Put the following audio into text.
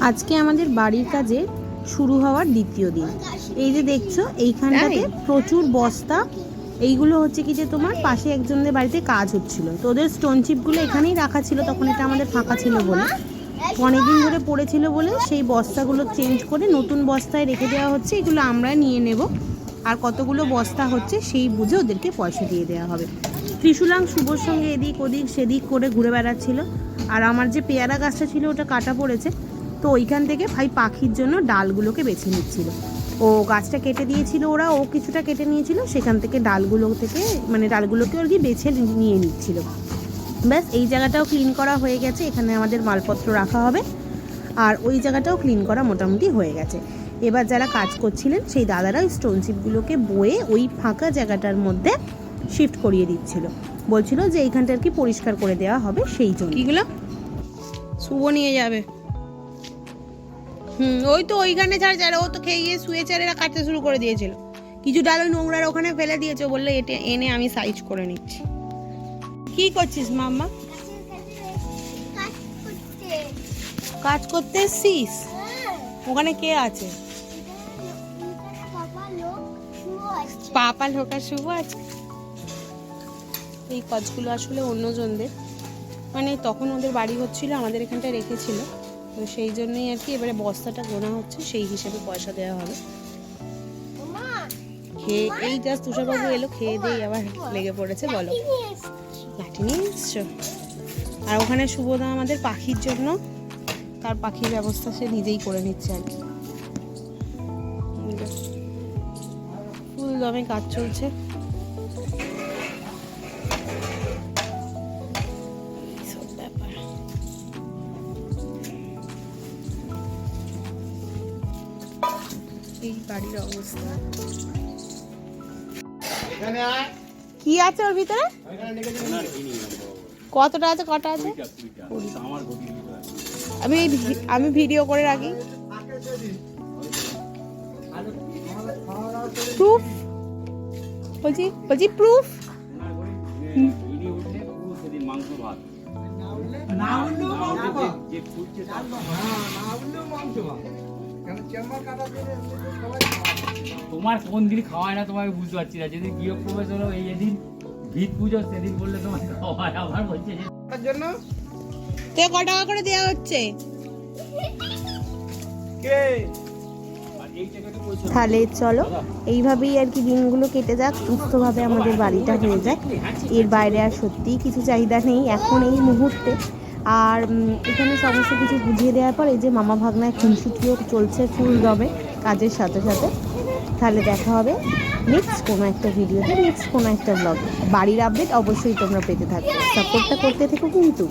আজকে আমাদের বাড়ির কাজে শুরু হওয়ার দ্বিতীয় দিন। এই যে দেখছো এইখানটাতে প্রচুর বস্তা, এইগুলো হচ্ছে কি যে তোমার পাশে একজনদের বাড়িতে কাজ হচ্ছিল, তো ওদের স্টোন চিপগুলো এখানেই রাখা ছিল, তখন এটা আমাদের ফাঁকা ছিল বলে, অনেকদিন ধরে পড়েছিল বলে সেই বস্তাগুলো চেঞ্জ করে নতুন বস্তায় রেখে দেওয়া হচ্ছে। এগুলো আমরা নিয়ে নেব, আর কতগুলো বস্তা হচ্ছে সেই বুঝে ওদেরকে পয়সা দিয়ে দেওয়া হবে। ত্রিশুলাং শুভর সঙ্গে এদিক ওদিক সেদিক করে ঘুরে বেড়াচ্ছিল, আর আমার যে পেয়ারা গাছটা ছিল ওটা কাটা পড়েছে, তো ওইখান থেকে ভাই পাখির জন্য ডালগুলোকে বেছে নিচ্ছিল। ও গাছটা কেটে দিয়েছিল ওরা, ও কিছুটা কেটে নিয়েছিল, সেখান থেকে ডালগুলো থেকে মানে ডালগুলোকে আর কি বেছে নিয়ে নিচ্ছিল। ব্যাস এই জায়গাটাও ক্লিন করা হয়ে গেছে, এখানে আমাদের মালপত্র রাখা হবে, আর ওই জায়গাটাও ক্লিন করা মোটামুটি হয়ে গেছে। এবার যারা কাজ করছিলেন সেই দাদারা ওই স্টোন চিপগুলোকে বয়ে ওই ফাঁকা জায়গাটার মধ্যে শিফট করিয়ে দিচ্ছিল, বলছিল যে এইখানটা আর কি পরিষ্কার করে দেওয়া হবে সেই জন্য। কিগুলো শুভ নিয়ে যাবে। ওই তো ওইখানে ছাড়া ও তো খেয়ে গিয়ে শুয়েছে, আর এরা কাটতে শুরু করে দিয়েছিল। কিছু ডাল ওই নোংরার ওখানে ফেলে দিয়েছে, বললে এটা এনে আমি সাইজ করে নিচ্ছি। কি করছিস মাম্মা? কাজ করতে এসছিস? ওখানে কে আছে? পাপা লোক আর শুভ আছে। এই কাজগুলো আসলে অন্যজনদের, মানে তখন ওদের বাড়ি হচ্ছিল, আমাদের এখানটায় রেখেছিল, তো সেই জন্যই আর কি এবারে বস্তাটা গোনা হচ্ছে, সেই হিসেবে পয়সা দেওয়া হবে। খেয়ে এই জাস্ট তুষারবাবু এলো, খেয়ে দিয়ে আবার লেগে পড়েছে। বলো, লাঠি নিয়ে এসছো? আর ওখানে শুভদা আমাদের পাখির জন্য তার পাখির ব্যবস্থা সে নিজেই করে নিচ্ছে আর কি। ফুল দমে কাজ চলছে। এই বাড়ির অবস্থা কি আছে ওর ভিতরে? কতটা আছে? কটা আছে? আমি ভিডিও করে রাখি। প্রুফ বলছি প্রুফ। তোমার কোন দিন খাওয়ায় না তোমাকে বুঝতে পারছি না। যেদিন গৃহ প্রবেশ হলো এই যেদিন ভিত পুজো সেদিন বললে তোমাকে খাওয়ায়, আবার বলছে তার জন্য তে কত টাকা করে দেওয়া হচ্ছে? তাহলে চলো এইভাবেই আর কি দিনগুলো কেটে যাক, সুস্থভাবে আমাদের বাড়িটা হয়ে যাক। এর বাইরে আর সত্যিই কিছু চাহিদা নেই এখন এই মুহূর্তে। আর এখানে সমস্ত কিছু বুঝিয়ে দেওয়ার পর এই যে মামা ভাগনায় খুনসুটিও চলছে ফুল দমে কাজের সাথে সাথে। তাহলে দেখা হবে নেক্সট কোনো একটা ভিডিওতে, নেক্সট কোনো একটা ব্লগে। বাড়ির আপডেট অবশ্যই তোমরা পেতে থাকবে, সাপোর্টটা করতে থেকো কিন্তু।